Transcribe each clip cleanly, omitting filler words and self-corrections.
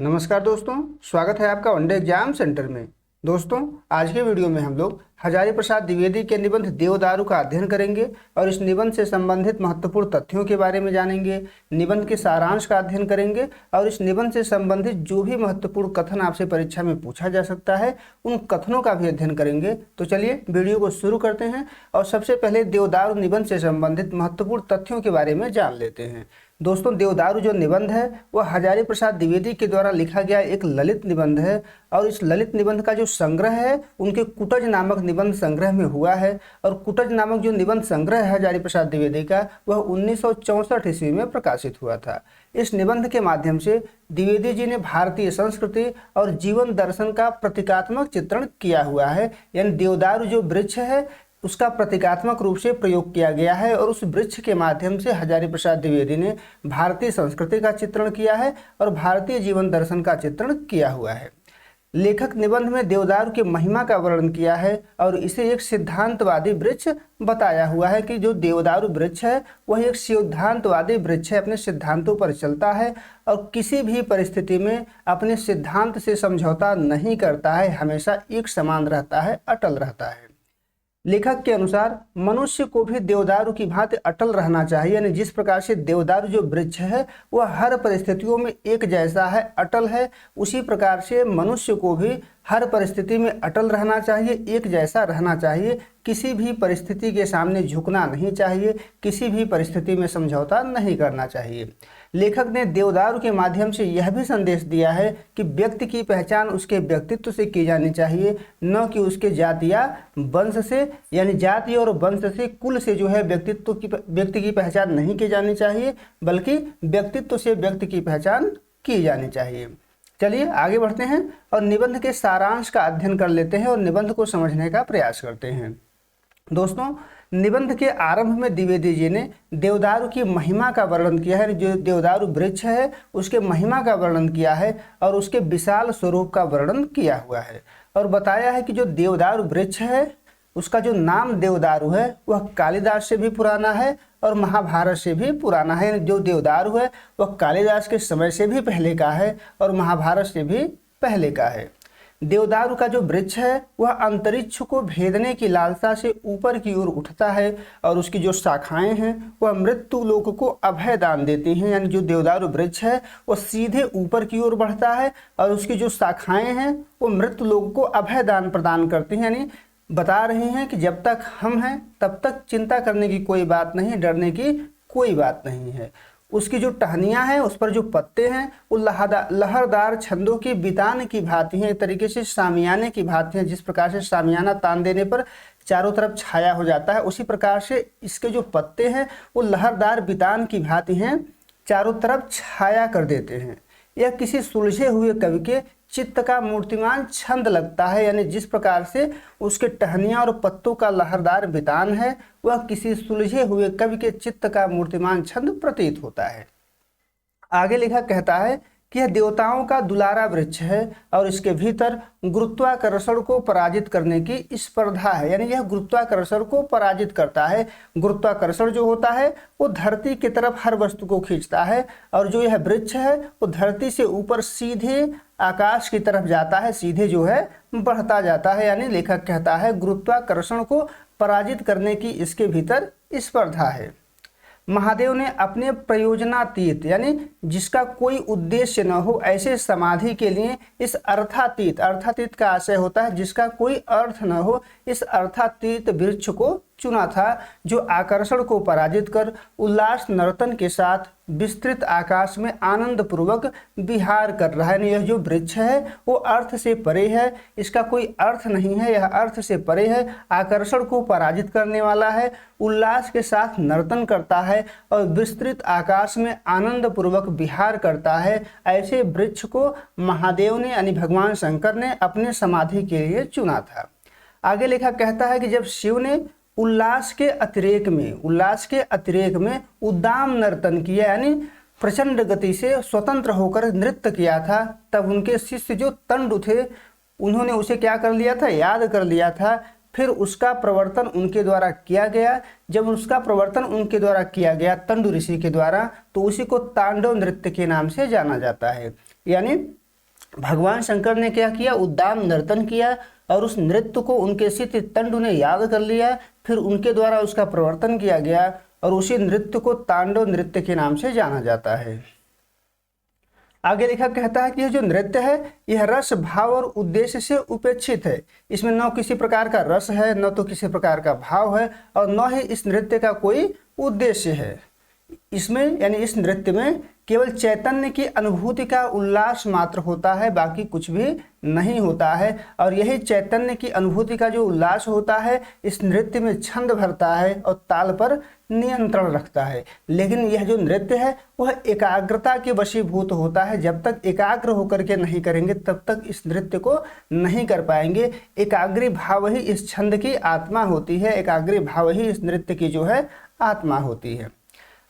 नमस्कार दोस्तों, स्वागत है आपका वनडे एग्जाम सेंटर में। दोस्तों, आज के वीडियो में हम लोग हजारी प्रसाद द्विवेदी के निबंध देवदारू का अध्ययन करेंगे और इस निबंध से संबंधित महत्वपूर्ण तथ्यों के बारे में जानेंगे। निबंध के सारांश का अध्ययन करेंगे और इस निबंध से संबंधित जो भी महत्वपूर्ण कथन आपसे परीक्षा में पूछा जा सकता है उन कथनों का भी अध्ययन करेंगे। तो चलिए वीडियो को शुरू करते हैं और सबसे पहले देवदारू निबंध से संबंधित महत्वपूर्ण तथ्यों के बारे में जान लेते हैं। दोस्तों, देवदारू जो निबंध है वह हजारी प्रसाद द्विवेदी के द्वारा लिखा गया एक ललित निबंध है और इस ललित निबंध का जो संग्रह है उनके कुटज नामक निबंध संग्रह में हुआ है। और कुटज नामक जो निबंध संग्रह है हजारी प्रसाद द्विवेदी का वह 1964 ईस्वी में प्रकाशित हुआ था। इस निबंध के माध्यम से द्विवेदी जी ने भारतीय संस्कृति और जीवन दर्शन का प्रतीकात्मक चित्रण किया हुआ है। यानी देवदारू जो वृक्ष है उसका प्रतीकात्मक रूप से प्रयोग किया गया है और उस वृक्ष के माध्यम से हजारी प्रसाद द्विवेदी ने भारतीय संस्कृति का चित्रण किया है और भारतीय जीवन दर्शन का चित्रण किया हुआ है। लेखक निबंध में देवदारू की महिमा का वर्णन किया है और इसे एक सिद्धांतवादी वृक्ष बताया हुआ है कि जो देवदारू वृक्ष है वह एक सिद्धांतवादी वृक्ष है, अपने सिद्धांतों पर चलता है और किसी भी परिस्थिति में अपने सिद्धांत से समझौता नहीं करता है, हमेशा एक समान रहता है, अटल रहता है। लेखक के अनुसार मनुष्य को भी देवदारू की भांति अटल रहना चाहिए। यानी जिस प्रकार से देवदारू जो वृक्ष है वह हर परिस्थितियों में एक जैसा है, अटल है, उसी प्रकार से मनुष्य को भी हर परिस्थिति में अटल रहना चाहिए, एक जैसा रहना चाहिए, किसी भी परिस्थिति के सामने झुकना नहीं चाहिए, किसी भी परिस्थिति में समझौता नहीं करना चाहिए। लेखक ने देवदारू के माध्यम से यह भी संदेश दिया है कि व्यक्ति की पहचान उसके व्यक्तित्व से की जानी चाहिए, न कि उसके जाति या वंश से। यानी जाति और वंश से, कुल से जो है व्यक्ति की पहचान नहीं की जानी चाहिए, बल्कि व्यक्तित्व से व्यक्ति की पहचान की जानी चाहिए। चलिए आगे बढ़ते हैं और निबंध के सारांश का अध्ययन कर लेते हैं और निबंध को समझने का प्रयास करते हैं। दोस्तों, निबंध के आरंभ में द्विवेदी जी ने देवदारू की महिमा का वर्णन किया है। जो देवदारू वृक्ष है उसके महिमा का वर्णन किया है और उसके विशाल स्वरूप का वर्णन किया हुआ है और बताया है कि जो देवदारू वृक्ष है उसका जो नाम देवदारू है वह कालिदास से भी पुराना है और महाभारत से भी पुराना है। जो देवदारू है वह कालिदास के समय से भी पहले का है और महाभारत से भी पहले का है। देवदारू का जो वृक्ष है वह अंतरिक्ष को भेदने की लालसा से ऊपर की ओर उठता है और उसकी जो शाखाएं हैं वह मृत्यु लोक को अभय दान देती हैं। यानी जो देवदारू वृक्ष है वह सीधे ऊपर की ओर बढ़ता है और उसकी जो शाखाएं हैं वो मृत्यु लोक को अभय दान प्रदान करती हैं। यानी बता रहे हैं कि जब तक हम हैं तब तक चिंता करने की कोई बात नहीं, डरने की कोई बात नहीं है। उसकी जो टहनियाँ हैं उस पर जो पत्ते हैं वो लहरदार छंदों की बितान की भांति हैं, एक तरीके से शामियाने की भांति हैं। जिस प्रकार से शामियाना तान देने पर चारों तरफ छाया हो जाता है, उसी प्रकार से इसके जो पत्ते हैं वो लहरदार बितान की भांति हैं, चारों तरफ छाया कर देते हैं। यह किसी सुलझे हुए कवि के चित्त का मूर्तिमान छंद लगता है। यानी जिस प्रकार से उसके टहनियाँ और पत्तों का लहरदार बितान है वह किसी सुलझे हुए कवि के चित्त का मूर्तिमान छंद प्रतीत होता है। आगे लेखक कहता है कि यह देवताओं का दुलारा वृक्ष है और इसके भीतर गुरुत्वाकर्षण को पराजित करने की स्पर्धा है। यानी यह गुरुत्वाकर्षण को पराजित करता है। गुरुत्वाकर्षण जो होता है वो धरती की तरफ हर वस्तु को खींचता है और जो यह वृक्ष है वो धरती से ऊपर सीधे आकाश की तरफ जाता है, सीधे जो है बढ़ता जाता है। यानी लेखक कहता है गुरुत्वाकर्षण को पराजित करने की इसके भीतर स्पर्धा है। महादेव ने अपने प्रयोजनातीत यानी जिसका कोई उद्देश्य न हो ऐसे समाधि के लिए इस अर्थातीत का आशय होता है जिसका कोई अर्थ न हो, इस अर्थातीत वृक्ष को चुना था जो आकर्षण को पराजित कर उल्लास नर्तन के साथ विस्तृत आकाश में आनंद पूर्वक विहार कर रहा है। यह जो वृक्ष है वो अर्थ से परे है, इसका कोई अर्थ नहीं है, यह अर्थ से परे है, आकर्षण को पराजित करने वाला है, उल्लास के साथ नर्तन करता है और विस्तृत आकाश में आनंद पूर्वक विहार करता है। ऐसे वृक्ष को महादेव ने यानी भगवान शंकर ने अपने समाधि के लिए चुना था। आगे लेखक कहता है कि जब शिव ने उल्लास के अतिरेक में उद्दाम नर्तन किया यानी प्रचंड गति से स्वतंत्र होकर नृत्य किया था, तब उनके शिष्य जो तंडु थे उन्होंने उसे क्या कर लिया था, याद कर लिया था। फिर उसका प्रवर्तन उनके द्वारा किया गया। जब उसका प्रवर्तन उनके द्वारा किया गया तंडु ऋषि के द्वारा, तो उसी को तांडव नृत्य के नाम से जाना जाता है। यानी भगवान शंकर ने क्या किया, उद्दाम नर्तन किया और उस नृत्य को उनके सिद्ध तंडु ने याद कर लिया, फिर उनके द्वारा उसका प्रवर्तन किया गया और उसी नृत्य को तांडव नृत्य के नाम से जाना जाता है। आगे लेखक कहता है कि यह जो नृत्य है यह रस भाव और उद्देश्य से उपेक्षित है। इसमें न किसी प्रकार का रस है, न तो किसी प्रकार का भाव है और न ही इस नृत्य का कोई उद्देश्य है। इसमें यानी इस नृत्य में केवल चैतन्य की अनुभूति का उल्लास मात्र होता है, बाकी कुछ भी नहीं होता है। और यही चैतन्य की अनुभूति का जो उल्लास होता है इस नृत्य में छंद भरता है और ताल पर नियंत्रण रखता है। लेकिन यह जो नृत्य है वह एकाग्रता के वशीभूत होता है। जब तक एकाग्र होकर के नहीं करेंगे तब तक इस नृत्य को नहीं कर पाएंगे। एकाग्री भाव ही इस छंद की आत्मा होती है, एकाग्री भाव ही इस नृत्य की जो है आत्मा होती है।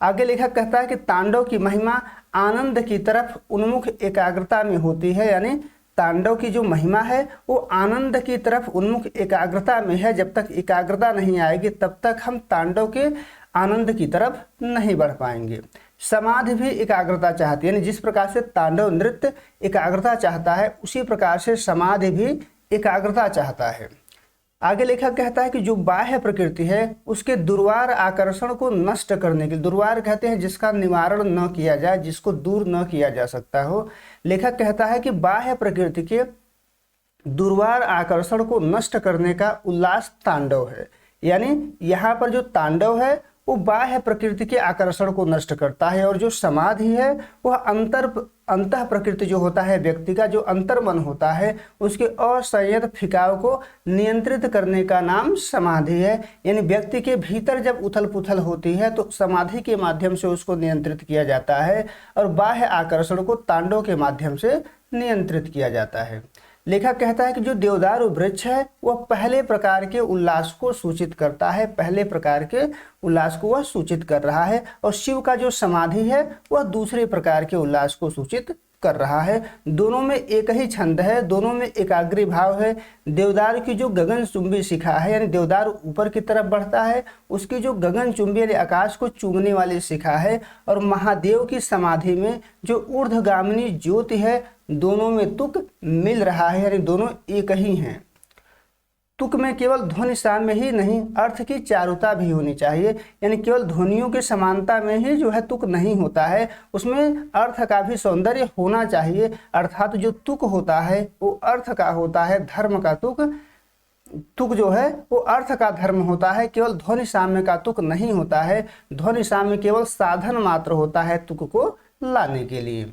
आगे लेखक कहता है कि तांडव की महिमा आनंद की तरफ उन्मुख एकाग्रता में होती है, यानी तांडव की जो महिमा है वो आनंद की तरफ उन्मुख एकाग्रता में है। जब तक एकाग्रता नहीं आएगी तब तक हम तांडव के आनंद की तरफ नहीं बढ़ पाएंगे। समाधि भी एकाग्रता चाहती है, यानी जिस प्रकार से तांडव नृत्य एकाग्रता चाहता है उसी प्रकार से समाधि भी एकाग्रता चाहता है। आगे लेखक कहता है कि जो बाह्य प्रकृति है उसके दुर्वार आकर्षण को नष्ट करने के लिए, दुर्वार कहते हैं जिसका निवारण न किया जाए, जिसको दूर न किया जा सकता हो। लेखक कहता है कि बाह्य प्रकृति के दुर्वार आकर्षण को नष्ट करने का उल्लास तांडव है। यानी यहाँ पर जो तांडव है वो बाह्य प्रकृति के आकर्षण को नष्ट करता है और जो समाधि है वह अंतः प्रकृति जो होता है व्यक्ति का, जो अंतर्मन होता है उसके असंयत फिकाव को नियंत्रित करने का नाम समाधि है। यानी व्यक्ति के भीतर जब उथल पुथल होती है तो समाधि के माध्यम से उसको नियंत्रित किया जाता है और बाह्य आकर्षण को तांडव के माध्यम से नियंत्रित किया जाता है। लेखक कहता है कि जो देवदारू वृक्ष है वह पहले प्रकार के उल्लास को सूचित करता है, पहले प्रकार के उल्लास को वह सूचित कर रहा है और शिव का जो समाधि है वह दूसरे प्रकार के उल्लास को सूचित कर रहा है। दोनों में एक ही छंद है, दोनों में एकाग्री भाव है। देवदारू की जो गगनचुंबी शिखा है, यानी देवदारू ऊपर की तरफ बढ़ता है, उसकी जो गगनचुंबी यानी आकाश को चूमने वाली शिखा है, और महादेव की समाधि में जो ऊर्ध्वगामिनी ज्योति है, दोनों में तुक मिल रहा है, यानी दोनों एक ही हैं। तुक में केवल ध्वनि साम्य ही नहीं अर्थ की चारुता भी होनी चाहिए, यानी केवल ध्वनियों की समानता में ही जो है तुक नहीं होता है, उसमें अर्थ का भी सौंदर्य होना चाहिए। अर्थात जो तुक होता है वो अर्थ का होता है, धर्म का तुक। तुक जो है वो अर्थ का धर्म होता है, केवल ध्वनि साम्य का तुक नहीं होता है। ध्वनि साम्य केवल साधन मात्र होता है तुक को लाने के लिए।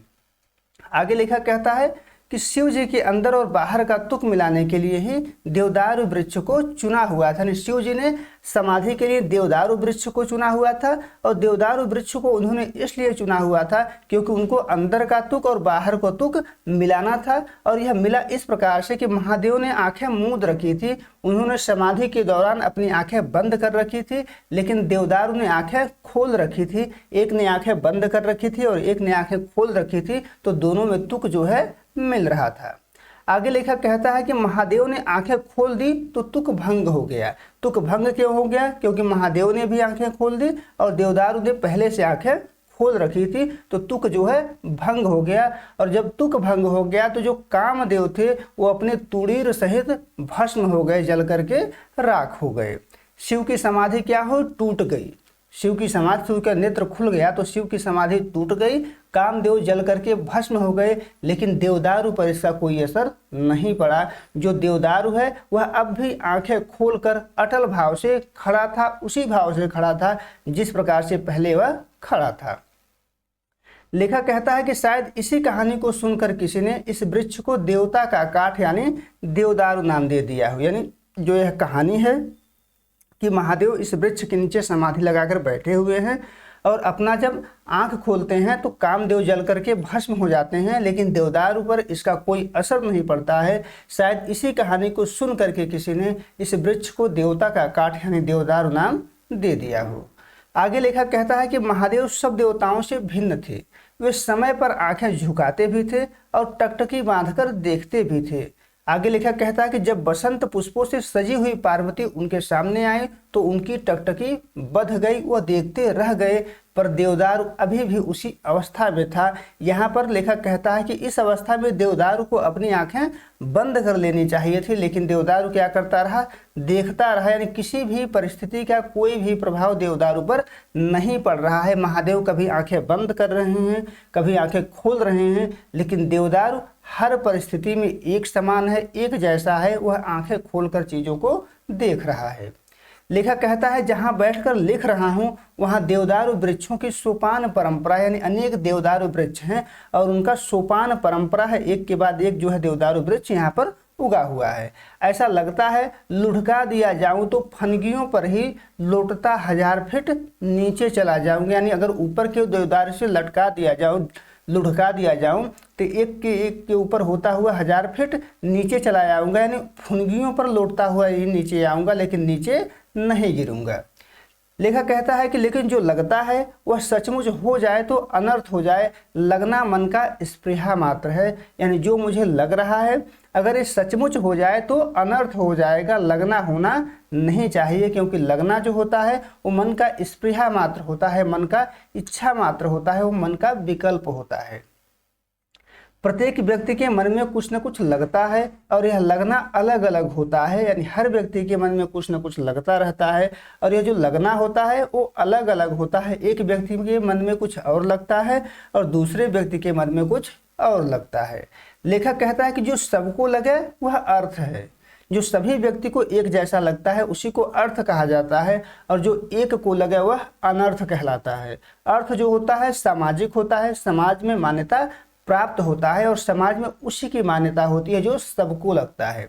आगे लेखक कहता है कि शिव जी के अंदर और बाहर का तुक मिलाने के लिए ही देवदारू वृक्ष को चुना हुआ था। शिव जी ने समाधि के लिए देवदारू वृक्ष को चुना हुआ था और देवदारू वृक्ष को उन्होंने इसलिए चुना हुआ था क्योंकि उनको अंदर का तुक और बाहर को तुक मिलाना था। और यह मिला इस प्रकार से कि महादेव ने आंखें मूंद रखी थी, उन्होंने समाधि के दौरान अपनी आंखें बंद कर रखी थी, लेकिन देवदारू ने आंखें खोल रखी थी। एक ने आंखें बंद कर रखी थी और एक ने आंखें खोल रखी थी, तो दोनों में तुक जो है मिल रहा था। आगे लेखक कहता है कि महादेव ने आंखें खोल दी तो तुक भंग हो गया। तुक भंग क्यों हो गया? क्योंकि महादेव ने भी आंखें खोल दी और देवदारू ने पहले से आंखें खोल रखी थी, तो तुक जो है भंग हो गया। और जब तुक भंग हो गया तो जो कामदेव थे वो अपने तुड़ीर सहित भस्म हो गए, जल करके राख हो गए। शिव की समाधि क्या हो? टूट गई। शिव की समाधि, शिव का नेत्र खुल गया तो शिव की समाधि टूट गई, कामदेव जल करके भस्म हो गए, लेकिन देवदारू पर इसका कोई असर नहीं पड़ा। जो देवदारू है वह अब भी आंखें खोलकर अटल भाव से खड़ा था, उसी भाव से खड़ा था जिस प्रकार से पहले वह खड़ा था। लेखक कहता है कि शायद इसी कहानी को सुनकर किसी ने इस वृक्ष को देवता का काठ यानी देवदारू नाम दे दिया हो। यानी जो यह कहानी है कि महादेव इस वृक्ष के नीचे समाधि लगाकर बैठे हुए हैं और अपना जब आंख खोलते हैं तो कामदेव जल करके भस्म हो जाते हैं, लेकिन देवदारू पर इसका कोई असर नहीं पड़ता है। शायद इसी कहानी को सुन करके किसी ने इस वृक्ष को देवता का काठ यानी देवदारू नाम दे दिया हो। आगे लेखक कहता है कि महादेव सब देवताओं से भिन्न थे। वे समय पर आंखें झुकाते भी थे और टकटकी बांधकर देखते भी थे। आगे लेखक कहता है कि जब बसंत पुष्पों से सजी हुई पार्वती उनके सामने आए तो उनकी टकटकी बंध गई, वह देखते रह गए, पर देवदारू अभी भी उसी अवस्था में था। यहाँ पर लेखक कहता है कि इस अवस्था में देवदारू को अपनी आंखें बंद कर लेनी चाहिए थी, लेकिन देवदारू क्या करता रहा, देखता रहा। यानी किसी भी परिस्थिति का कोई भी प्रभाव देवदारू पर नहीं पड़ रहा है। महादेव कभी आंखें बंद कर रहे हैं, कभी आंखें खोल रहे हैं, लेकिन देवदारू हर परिस्थिति में एक समान है, एक जैसा है। वह आंखें खोलकर चीजों को देख रहा है। लेखक कहता है जहां बैठकर लिख रहा हूं वहां देवदारू वृक्षों की सोपान परंपरा, यानी अनेक देवदारू वृक्ष हैं और उनका सोपान परंपरा है, एक के बाद एक जो है देवदारू वृक्ष यहाँ पर उगा हुआ है। ऐसा लगता है लुढ़का दिया जाऊं तो फनगियों पर ही लौटता 1000 फीट नीचे चला जाऊंगा। यानी अगर ऊपर के देवदारू से लटका दिया जाऊं, लुढ़का दिया जाऊं तो एक के ऊपर होता हुआ 1000 फीट नीचे चला जाऊंगा। यानी फुनगियों पर लौटता हुआ ही नीचे आऊंगा, लेकिन नीचे नहीं गिरूंगा। लेखक कहता है कि लेकिन जो लगता है वह सचमुच हो जाए तो अनर्थ हो जाए। लगना मन का स्पृहा मात्र है, यानी जो मुझे लग रहा है अगर ये सचमुच हो जाए तो अनर्थ हो जाएगा। लगना होना नहीं चाहिए, क्योंकि लगना जो होता है वो मन का स्पृहा मात्र होता है, मन का इच्छा मात्र होता है, वो मन का विकल्प होता है। प्रत्येक व्यक्ति के मन में कुछ न कुछ लगता है और यह लगना अलग अलग होता है। यानी हर व्यक्ति के मन में कुछ न कुछ लगता रहता है और यह जो लगना होता है वो अलग अलग होता है। एक व्यक्ति के मन में कुछ और लगता है और दूसरे व्यक्ति के मन में कुछ और लगता है। लेखक कहता है कि जो सबको लगे वह अर्थ है। जो सभी व्यक्ति को एक जैसा लगता है उसी को अर्थ कहा जाता है, और जो एक को लगे वह अनर्थ कहलाता है। अर्थ जो होता है सामाजिक होता है, समाज में मान्यता प्राप्त होता है और समाज में उसी की मान्यता होती है जो सबको लगता है।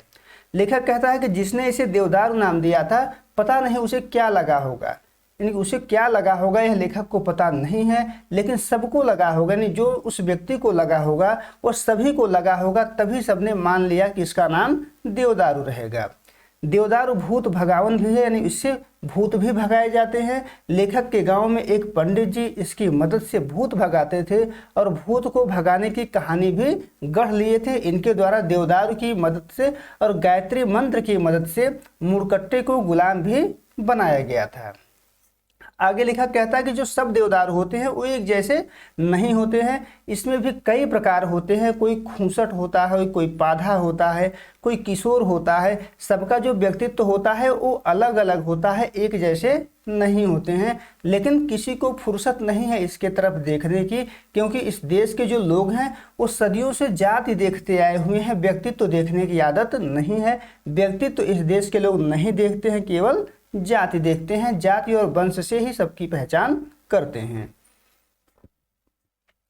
लेखक कहता है कि जिसने इसे देवदारू नाम दिया था पता नहीं उसे क्या लगा होगा, यानी उसे क्या लगा होगा यह लेखक को पता नहीं है, लेकिन सबको लगा होगा। यानी जो उस व्यक्ति को लगा होगा वो सभी को लगा होगा, तभी सबने मान लिया कि इसका नाम देवदारू रहेगा। देवदारू भूत भगावन भी है, यानी इससे भूत भी भगाए जाते हैं। लेखक के गांव में एक पंडित जी इसकी मदद से भूत भगाते थे और भूत को भगाने की कहानी भी गढ़ लिए थे। इनके द्वारा देवदारू की मदद से और गायत्री मंत्र की मदद से मुड़कट्टे को गुलाम भी बनाया गया था। आगे लेखक कहता है कि जो सब देवदारू होते हैं वो एक जैसे नहीं होते हैं, इसमें भी कई प्रकार होते हैं। कोई खूंसट होता है, कोई पाधा होता है, कोई किशोर होता है। सबका जो व्यक्तित्व होता है वो अलग अलग होता है, एक जैसे नहीं होते हैं। लेकिन किसी को फुर्सत नहीं है इसके तरफ देखने की, क्योंकि इस देश के जो लोग हैं वो सदियों से जाति देखते आए हुए हैं, व्यक्तित्व देखने की आदत नहीं है। व्यक्तित्व इस देश के लोग नहीं देखते हैं, केवल जाति देखते हैं। जाति और वंश से ही सबकी पहचान करते हैं।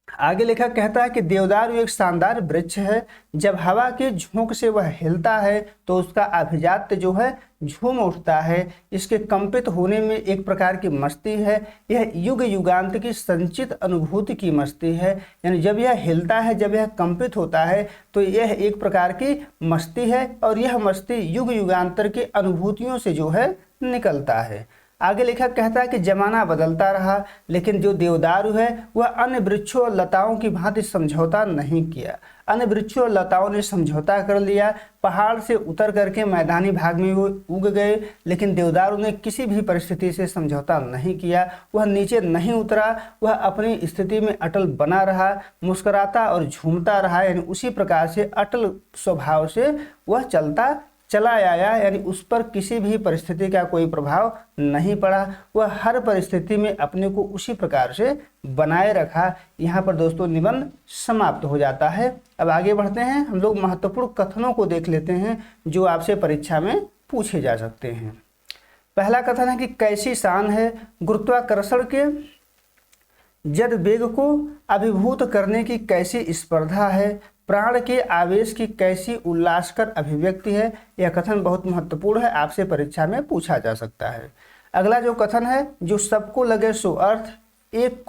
आगे लेखक कहता है कि देवदारू एक शानदार वृक्ष है। जब हवा के झोंक से वह हिलता है तो उसका अभिजात्य जो है झूम उठता है। इसके कंपित होने में एक प्रकार की मस्ती है। यह युग युगांत की संचित अनुभूति की मस्ती है। यानी जब यह हिलता है, जब यह कंपित होता है तो यह एक प्रकार की मस्ती है और यह मस्ती युग युगांतर की अनुभूतियों से जो है निकलता है। आगे लेखक कहता है कि जमाना बदलता रहा, लेकिन जो देवदारू है वह अन्य वृक्षों और लताओं की भांति समझौता नहीं किया। अन्य वृक्षों और लताओं ने समझौता कर लिया, पहाड़ से उतर करके मैदानी भाग में वो उग गए, लेकिन देवदारू ने किसी भी परिस्थिति से समझौता नहीं किया। वह नीचे नहीं उतरा, वह अपनी स्थिति में अटल बना रहा, मुस्कुराता और झूमता रहा। यानी उसी प्रकार से अटल स्वभाव से वह चला आया। यानी उस पर किसी भी परिस्थिति का कोई प्रभाव नहीं पड़ा। वह हर परिस्थिति में अपने को उसी प्रकार से बनाए रखा। यहाँ पर दोस्तों निबंध समाप्त हो जाता है। अब आगे बढ़ते हैं, हम लोग महत्वपूर्ण कथनों को देख लेते हैं जो आपसे परीक्षा में पूछे जा सकते हैं। पहला कथन है कि कैसी शान है, गुरुत्वाकर्षण के जद वेग को अभिभूत करने की कैसी स्पर्धा है, प्राण के आवेश की कैसी उल्लासकर अभिव्यक्ति है। यह कथन बहुत महत्वपूर्ण है, आपसे परीक्षा में पूछा जा सकता है। अगला जो कथन है, जो सबको लगे सो अर्थ, एक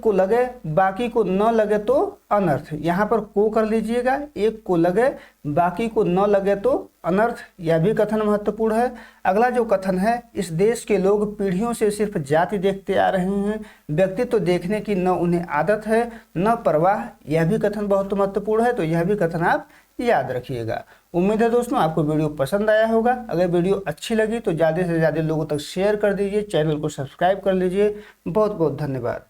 को लगे बाकी को न लगे तो अनर्थ। यहाँ पर को कर लीजिएगा, एक को लगे बाकी को न लगे तो अनर्थ, यह भी कथन महत्वपूर्ण है। अगला जो कथन है, इस देश के लोग पीढ़ियों से सिर्फ जाति देखते आ रहे हैं, व्यक्तित्व देखने की न उन्हें आदत है न परवाह, यह भी कथन बहुत महत्वपूर्ण है, तो यह भी कथन आप याद रखिएगा। उम्मीद है दोस्तों आपको वीडियो पसंद आया होगा। अगर वीडियो अच्छी लगी तो ज़्यादा से ज़्यादा लोगों तक शेयर कर दीजिए, चैनल को सब्सक्राइब कर लीजिए। बहुत बहुत धन्यवाद।